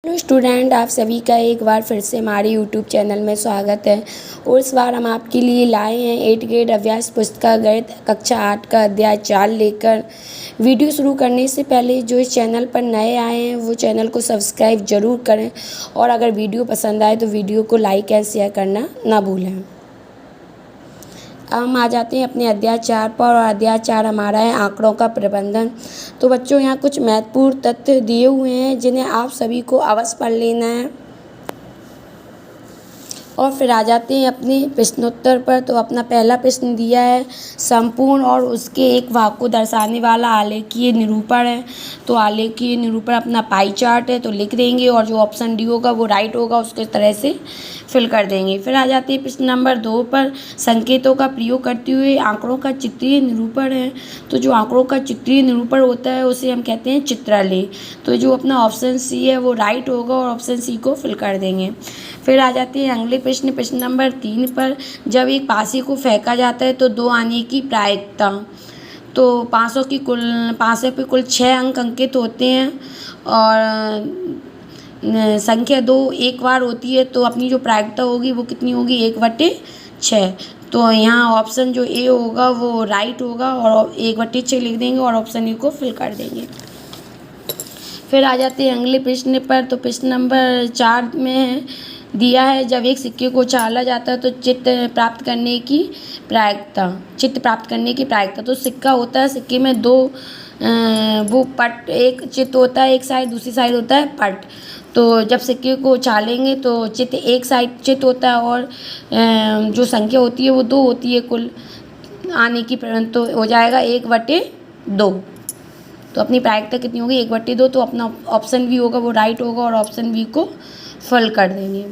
Hello student, आप सभी का एक बार फिर से हमारे यूट्यूब चैनल में स्वागत है। और इस बार हम आपके लिए लाए हैं 8th ग्रेड अभ्यास पुस्तिका गणित कक्षा 8 का अध्याय 4 लेकर। वीडियो शुरू करने से पहले जो इस चैनल पर नए आए हैं वो चैनल को सब्सक्राइब ज़रूर करें, और अगर वीडियो पसंद आए तो वीडियो को लाइक एंड शेयर करना ना भूलें। अब हम आ जाते हैं अपने अध्याय 4 पर, और अध्याय 4 हमारा है आंकड़ों का प्रबंधन। तो बच्चों, यहाँ कुछ महत्वपूर्ण तथ्य दिए हुए हैं जिन्हें आप सभी को अवश्य पढ़ लेना है। और फिर आ जाते हैं अपने प्रश्नोत्तर पर। तो अपना पहला प्रश्न दिया है, संपूर्ण और उसके एक भाग को दर्शाने वाला आलेखीय निरूपण है। तो आलेखीय निरूपण अपना पाई चार्ट है, तो लिख देंगे, और जो ऑप्शन डी होगा वो राइट होगा, उसको इस तरह से फिल कर देंगे। फिर आ जाते हैं प्रश्न नंबर 2 पर, संकेतों का प्रयोग करते हुए आंकड़ों का चित्रीय निरूपण है। तो जो आंकड़ों का चित्रीय निरूपण होता है उसे हम कहते हैं चित्रालेख। तो जो अपना ऑप्शन सी है वो राइट होगा, और ऑप्शन सी को फिल कर देंगे। फिर आ जाती है अगले प्रश्न नंबर 3 पर, जब एक पासे को फेंका जाता है तो 2 आने की प्रायिकता। तो 500 पे कुल 6 अंक अंकित होते हैं, और संख्या 2 एक बार होती है, तो अपनी जो प्रायिकता होगी वो कितनी होगी, 1/6। तो यहाँ ऑप्शन जो ए होगा वो राइट होगा, और 1/6 लिख देंगे, और ऑप्शन ए को फिल कर देंगे। फिर आ जाते हैं अगले प्रश्न पर। तो प्रश्न नंबर 4 में दिया है, जब एक सिक्के को उछाला जाता है तो चित्त प्राप्त करने की प्रायिकता। तो सिक्का होता है, सिक्के में 2 वो पट, एक चित्त होता है एक साइड, दूसरी साइड होता है पट। तो जब सिक्के को उछालेंगे तो चित्त एक साइड चित्त होता है, और जो संख्या होती है वो 2 होती है कुल आने की, तो हो जाएगा 1/2। तो अपनी प्रायिकता कितनी होगी, 1/2। तो अपना ऑप्शन बी होगा वो राइट होगा, और ऑप्शन बी को फिल कर देंगे।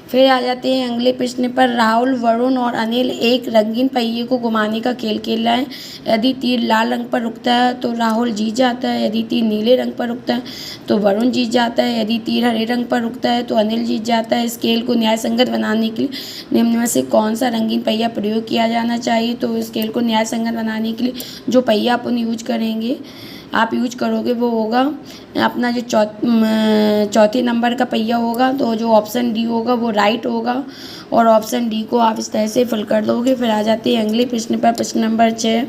फिर आ जाते हैं अगले प्रश्न पर, राहुल, वरुण और अनिल एक रंगीन पहिए को घुमाने का खेल खेल रहे हैं। यदि तीर लाल रंग पर रुकता है तो राहुल जीत जाता है, यदि तीर नीले रंग पर रुकता है तो वरुण जीत जाता है, यदि तीर हरे रंग पर रुकता है तो अनिल जीत जाता है। इस खेल को न्यायसंगत बनाने के लिए निम्न में से कौन सा रंगीन पहिया प्रयोग किया जाना चाहिए। तो इस खेल को न्यायसंगत बनाने के लिए जो पहिया अपन आप यूज करोगे वो होगा अपना जो चौथे नंबर का पहिया होगा। तो जो ऑप्शन डी होगा वो राइट होगा, और ऑप्शन डी को आप इस तरह से फिल कर दोगे। फिर आ जाते हैं अगले प्रश्न पर। प्रश्न नंबर 6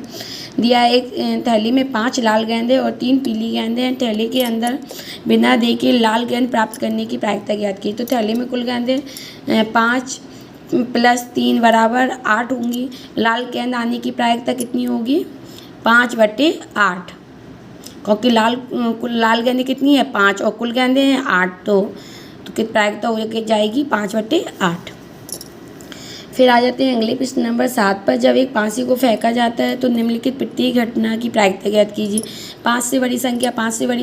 दिया है, एक थैली में 5 लाल गेंदें और 3 पीली गेंदें हैं। थैली के अंदर बिना देखे लाल गेंद प्राप्त करने की प्रायिकता ज्ञात की। तो थैली में कुल गेंदें 5 + 3 = 8 होंगी। लाल गेंद आने की प्रायिकता कितनी होगी, 5/8, क्योंकि कुल लाल गेंदें कितनी है, 5, और कुल गेंदें हैं 8, तो कितनी प्रायिकता हो जाएगी, 5/8। फिर आ जाते हैं अगले प्रश्न नंबर 7 पर, जब एक पासे को फेंका जाता है तो निम्नलिखित प्रत्येक घटना की प्रायिकता ज्ञात कीजिए। 5 से बड़ी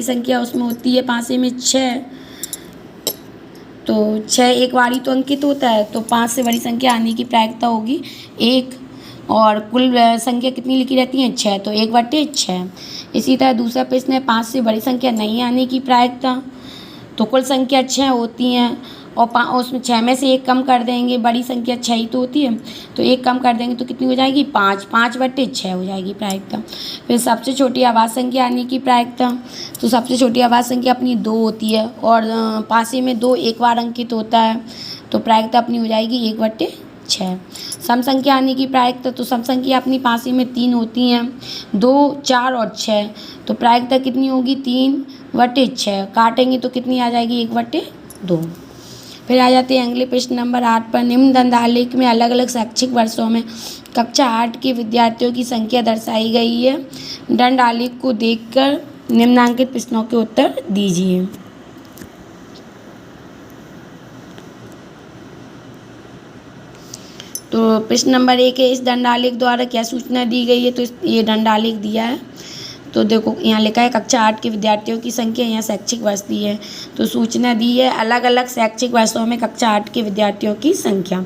संख्या उसमें होती है पासे में 6। तो 6 एक बार ही तो अंकित होता है, तो 5 से बड़ी संख्या आने की प्रायिकता होगी 1, और कुल संख्या कितनी लिखी रहती है, 6, तो 1/6। इसी तरह दूसरा प्रश्न है, 5 से बड़ी संख्या नहीं आने की प्रायिकता। तो कुल संख्या 6 होती हैं, और उसमें 6 में से 1 कम कर देंगे, बड़ी संख्या 6 ही तो होती है, तो 1 कम कर देंगे तो कितनी हो जाएगी, 5/6 हो जाएगी प्रायिकता। फिर सबसे छोटी आवाज़ संख्या आने की प्रायिकता। तो सबसे छोटी आवाज़ संख्या अपनी 2 होती है, और पासे में 2 एक बार अंकित होता है, तो प्रायिकता अपनी हो जाएगी 1/6। सम संख्या आने की प्रायिकता। तो सम संख्या अपनी पासे में 3 होती हैं, 2, 4 और 6, तो प्रायिकता कितनी होगी, 3/6। काटेंगे तो कितनी आ जाएगी, 1/2। फिर आ जाते हैं अगले प्रश्न नंबर 8 पर, निम्न दंडालेख में अलग अलग शैक्षिक वर्षों में कक्षा 8 के विद्यार्थियों की संख्या दर्शाई गई है। दंडालेख को देखकर निम्नांकित प्रश्नों के उत्तर दीजिए। तो प्रश्न नंबर 1 है, इस दंडालेख द्वारा क्या सूचना दी गई है। तो ये दंडालेख दिया है, तो देखो यहाँ लिखा है कक्षा 8 के विद्यार्थियों की संख्या, यहाँ शैक्षिक वर्ष दी है, तो सूचना दी है अलग अलग शैक्षिक वर्षों में कक्षा 8 के विद्यार्थियों की संख्या।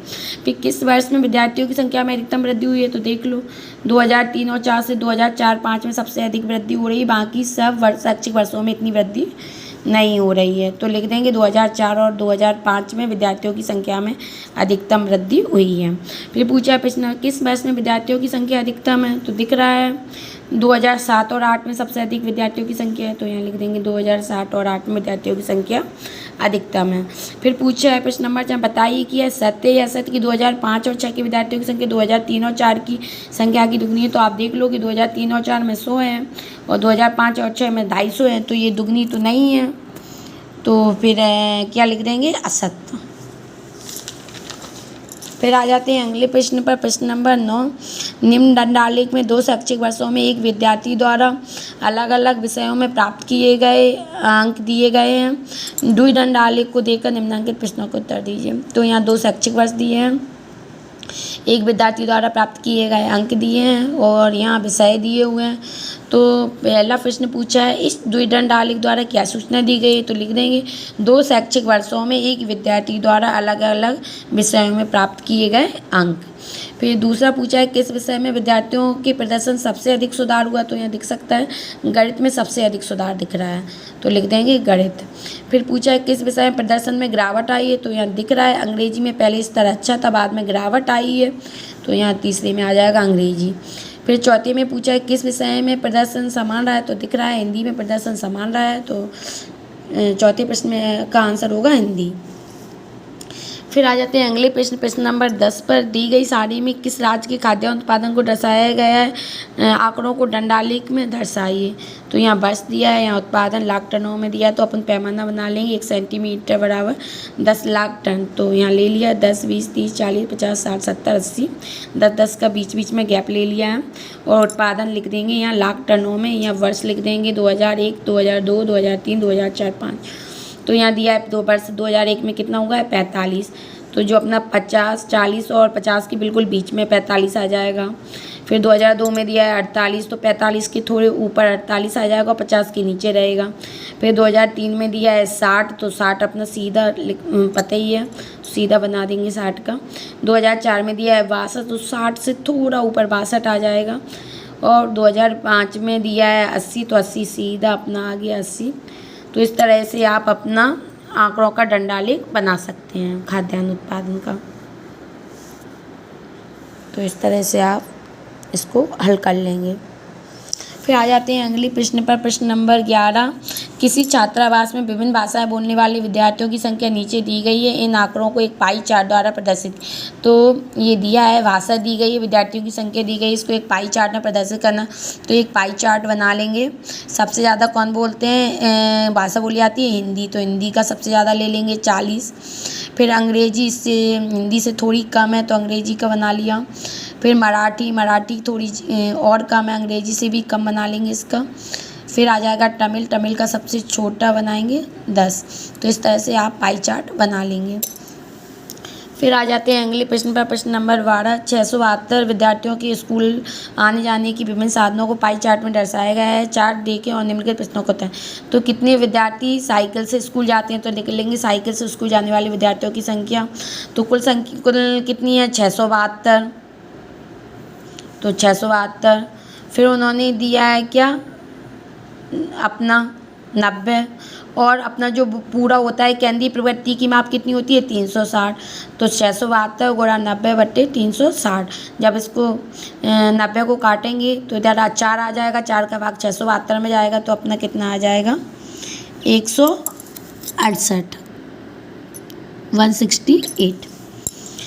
फिर किस वर्ष में विद्यार्थियों की संख्या में अधिकतम वृद्धि हुई है, तो देख लो 2003 और 4 से 2004-5 में सबसे अधिक वृद्धि हो रही है, बाकी सब शैक्षिक वर्षों में इतनी वृद्धि नहीं हो रही है। तो लिख देंगे 2004 और 2005 में विद्यार्थियों की संख्या में अधिकतम वृद्धि हुई है। फिर पूछा प्रश्न, किस वर्ष में विद्यार्थियों की संख्या अधिकतम है, तो दिख रहा है 2007 और 8 में सबसे अधिक विद्यार्थियों की संख्या है, तो यहाँ लिख देंगे 2007 और 8 में विद्यार्थियों की संख्या अधिकतम है। फिर पूछा है प्रश्न नंबर 4, बताइए कि यह सत्य या असत्य कि 2005 और 6 के विद्यार्थियों की संख्या 2003 और 4 की संख्या की दुगनी है। तो आप देख लो कि 2003 और 4 में 100 है और 2005 और 6 में 250 है, तो ये दुगनी तो नहीं है, तो फिर क्या लिख देंगे, असत्य। फिर आ जाते हैं अगले प्रश्न पर। प्रश्न नंबर 9, निम्न दंडालेख में 2 शैक्षिक वर्षों में एक विद्यार्थी द्वारा अलग अलग विषयों में प्राप्त किए गए अंक दिए गए हैं। द्वि दंडालेख को देखकर निम्नलिखित प्रश्नों का उत्तर दीजिए। तो यहाँ 2 शैक्षिक वर्ष दिए हैं, एक विद्यार्थी द्वारा प्राप्त किए गए अंक दिए हैं और यहाँ विषय दिए हुए हैं। तो पहला प्रश्न पूछा है, इस द्विदंडालेख द्वारा क्या सूचना दी गई है, तो लिख देंगे 2 शैक्षिक वर्षों में एक विद्यार्थी द्वारा अलग अलग विषयों में प्राप्त किए गए अंक। फिर दूसरा पूछा है, किस विषय में विद्यार्थियों के प्रदर्शन सबसे अधिक सुधार हुआ, तो यहाँ दिख सकता है गणित में सबसे अधिक सुधार दिख रहा है, तो लिख देंगे गणित। फिर पूछा है, किस विषय में प्रदर्शन में गिरावट आई है, तो यहाँ दिख रहा है अंग्रेजी में पहले स्तर अच्छा था, बाद में गिरावट आई है, तो यहाँ तीसरे में आ जाएगा अंग्रेजी। फिर चौथे में पूछा है, किस विषय में प्रदर्शन समान रहा है, तो दिख रहा है हिंदी में प्रदर्शन समान रहा है, तो चौथे प्रश्न में का आंसर होगा हिंदी। फिर आ जाते हैं अगले प्रश्न। प्रश्न नंबर 10 पर, दी गई सारणी में किस राज्य के खाद्यान्न उत्पादन को दर्शाया गया है, आंकड़ों को दंडालेख में दर्शाइए। तो यहाँ वर्ष दिया है, यहाँ उत्पादन लाख टनों में दिया है, तो अपन पैमाना बना लेंगे 1 सेंटीमीटर बराबर 10 लाख टन। तो यहाँ ले लिया 10, 20, 30, 40, 50, 60, 70, 80, 10 का बीच बीच में गैप ले लिया है और उत्पादन लिख देंगे यहाँ लाख टनों में। यहाँ वर्ष लिख देंगे 2001, 2002, 2003, 2004, 5। तो यहाँ दिया है 2 वर्ष, 2001 में कितना होगा 45, तो जो अपना 50, 40 और 50 के बिल्कुल बीच में 45 आ जाएगा। फिर 2002 में दिया है 48, तो 45 के थोड़े ऊपर 48 आ जाएगा, 50 के नीचे रहेगा। फिर 2003 में दिया है 60, तो 60 अपना सीधा पता ही है, सीधा बना देंगे 60 का। 2004 में दिया है 62, तो 60 से थोड़ा ऊपर 62 आ जाएगा। और 2005 में दिया है 80, तो 80 सीधा अपना आ गया 80। तो इस तरह से आप अपना आंकड़ों का दंडालेख बना सकते हैं खाद्यान्न उत्पादन का। तो इस तरह से आप इसको हल कर लेंगे। फिर आ जाते हैं अगले प्रश्न पर। प्रश्न नंबर 11, किसी छात्रावास में विभिन्न भाषाएं बोलने वाले विद्यार्थियों की संख्या नीचे दी गई है, इन आंकड़ों को एक पाई चार्ट द्वारा प्रदर्शित। तो ये दिया है, भाषा दी गई है, विद्यार्थियों की संख्या दी गई है, इसको एक पाई चार्ट में प्रदर्शित करना। तो एक पाई चार्ट बना लेंगे। सबसे ज़्यादा कौन बोलते हैं, भाषा बोली जाती है हिंदी, तो हिंदी का सबसे ज़्यादा ले लेंगे 40। फिर अंग्रेजी, इससे हिंदी से थोड़ी कम है, तो अंग्रेजी का बना लिया। फिर मराठी थोड़ी और कम है, अंग्रेजी से भी कम बना लेंगे इसका। फिर आ जाएगा तमिल का सबसे छोटा बनाएंगे 10। तो इस तरह से आप पाई चार्ट बना लेंगे। फिर आ जाते हैं अगले प्रश्न पर। प्रश्न नंबर 12, 672 विद्यार्थियों के स्कूल आने जाने की विभिन्न साधनों को पाई चार्ट में दर्शाया गया है। चार्ट देखें और निम्नलिखित प्रश्नों को उत्तर। तो कितने विद्यार्थी साइकिल से स्कूल जाते हैं, तो लिख लेंगे साइकिल से स्कूल जाने वाले विद्यार्थियों की संख्या। तो कुल कितनी है 672, तो 672। फिर उन्होंने दिया है क्या अपना 90, और अपना जो पूरा होता है केंद्रीय प्रवृत्ति की माप कितनी होती है 360। तो 672 गुणा 90/360। जब इसको 90 को काटेंगे तो इधर 4 आ जाएगा, 4 का भाग 672 में जाएगा, तो अपना कितना आ जाएगा 168, 168।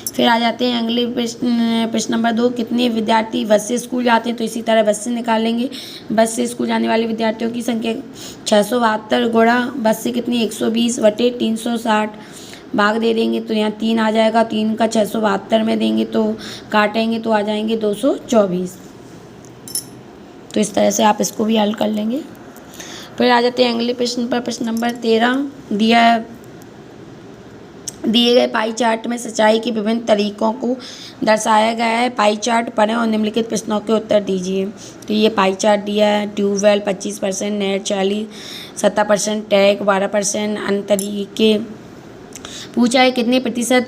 फिर आ जाते हैं अगले प्रश्न नंबर 2, कितने विद्यार्थी बस से स्कूल जाते हैं, तो इसी तरह बस से निकालेंगे। बस से स्कूल जाने वाले विद्यार्थियों की संख्या 672 गुणा बस से कितनी 120/360 भाग दे देंगे, तो यहाँ 3 आ जाएगा। 3 का 672 में देंगे तो काटेंगे तो आ जाएंगे 224। तो इस तरह से आप इसको भी हल कर लेंगे। फिर आ जाते हैं अगले प्रश्न पर। प्रश्न नंबर 13, दिए गए पाई चार्ट में सिंचाई के विभिन्न तरीकों को दर्शाया गया है। पाई चार्ट पढ़ें और निम्नलिखित प्रश्नों के उत्तर दीजिए। तो ये पाई चार्ट दिया है, ट्यूबवेल 25%, नेट 40, 70%, टैग 12%, अन्य तरीके। पूछा है कितने प्रतिशत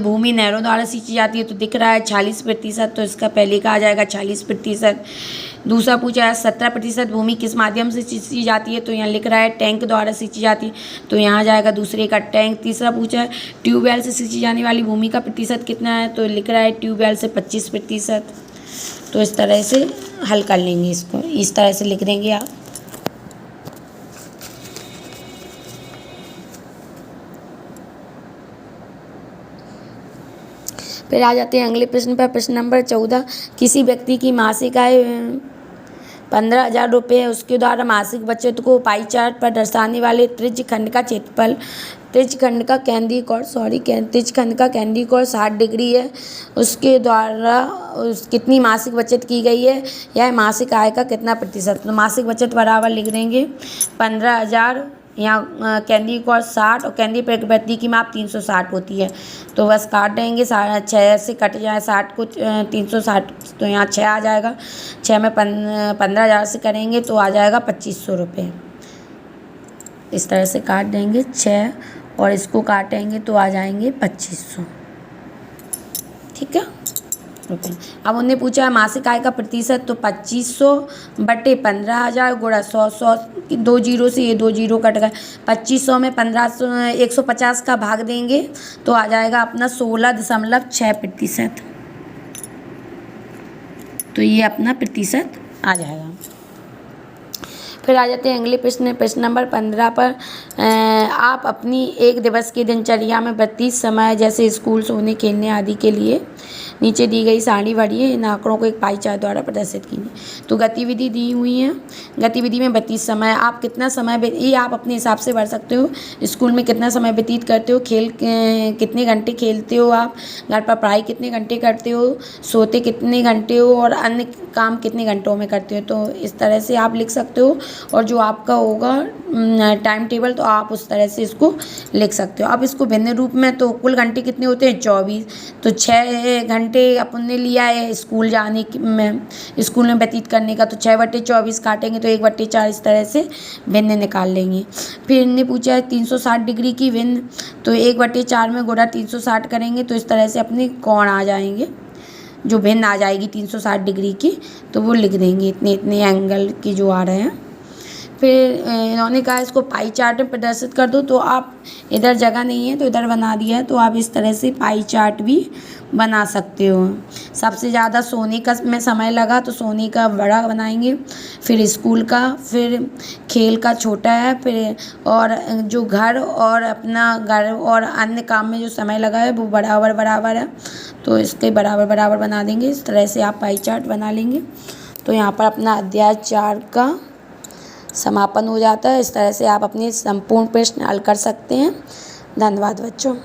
भूमि नहरों द्वारा सिंची जाती है, तो दिख रहा है 40%, तो इसका पहले का आ जाएगा 40%। दूसरा पूछा है 17% भूमि किस माध्यम से सिंची जाती है, तो यहाँ लिख रहा है टैंक द्वारा सिंची जाती है, तो यहाँ आ जाएगा दूसरे का टैंक। तीसरा पूछा है ट्यूबवेल से सिंची जाने वाली भूमि का प्रतिशत कितना है, तो लिख रहा है ट्यूबवेल से 25%। तो इस तरह से हल कर लेंगे इसको, इस तरह से लिख देंगे आप। फिर आ जाते हैं अगले प्रश्न पर। प्रश्न नंबर 14, किसी व्यक्ति की मासिक आय 15,000 रुपये है। उसके द्वारा मासिक बचत को पाई चार्ट पर दर्शाने वाले त्रिज्यखंड का क्षेत्रफल, त्रिज्यखंड का केंद्रीय कोण 60 डिग्री है। उसके द्वारा कितनी मासिक बचत की गई है, यह मासिक आय का कितना प्रतिशत। तो मासिक बचत बराबर लिख देंगे 15,000, यहाँ केंद्रीय कोण 60 और केंद्रीय प्रवृत्ति की माप 360 होती है, तो बस काट देंगे। 6 से कट जाए 60 को 360, तो यहाँ 6 आ जाएगा। 6 में 15,000 से करेंगे तो आ जाएगा 2500 रुपये। इस तरह से काट देंगे 6 और इसको काटेंगे तो आ जाएंगे 2500। ठीक है रुपये। अब उन्हें पूछा है मासिक आय का प्रतिशत, तो 2500 बटे 15,000 गुणा 100 की 2 जीरो से ये 2 जीरो कट गए। 2500 में 150 का भाग देंगे तो आ जाएगा अपना 16.6%। तो ये अपना प्रतिशत आ जाएगा। फिर आ जाते हैं अगले प्रश्न। प्रश्न नंबर 15 पर आप अपनी एक दिवस की दिनचर्या में 32 समय जैसे स्कूल, सोने, खेलने आदि के लिए नीचे दी गई सारणी भरिए। इन आंकड़ों को एक पाई चार्ट द्वारा प्रदर्शित कीजिए। तो गतिविधि दी हुई है, गतिविधि में 32 समय। आप कितना समय, ये आप अपने हिसाब से भर सकते हो। स्कूल में कितना समय व्यतीत करते हो, खेल कितने घंटे खेलते हो, आप घर पर पढ़ाई कितने घंटे करते हो, सोते कितने घंटे हो और अन्य काम कितने घंटों में करते हो। तो इस तरह से आप लिख सकते हो और जो आपका होगा टाइम टेबल, तो आप उस तरह से इसको लिख सकते हो। अब इसको भिन्न रूप में, तो कुल घंटे कितने होते हैं 24, तो 6 घंटे अपन ने लिया है स्कूल जाने में, स्कूल में व्यतीत करने का, तो 6/24 काटेंगे तो 1/4 इस तरह से भिन्न निकाल लेंगे। फिर इनने पूछा है 360 डिग्री की भिन्न, तो 1/4 में गुणा 360 करेंगे तो इस तरह से अपने कोण आ जाएंगे, जो भिन्न आ जाएगी 360 डिग्री की, तो वो लिख देंगे इतने इतने एंगल की जो आ रहे हैं। फिर इन्होंने कहा इसको पाई चार्ट में प्रदर्शित कर दो, तो आप इधर जगह नहीं है तो इधर बना दिया है, तो आप इस तरह से पाई चार्ट भी बना सकते हो। सबसे ज़्यादा सोने का में समय लगा तो सोने का बड़ा बनाएंगे, फिर स्कूल का, फिर खेल का छोटा है, फिर और जो घर और अपना घर और अन्य काम में जो समय लगा है वो बराबर बराबर है, तो इसके बराबर बराबर बना देंगे। इस तरह से आप पाई चार्ट बना लेंगे। तो यहाँ पर अपना अध्याय 4 का समापन हो जाता है। इस तरह से आप अपने संपूर्ण प्रश्न हल कर सकते हैं। धन्यवाद बच्चों।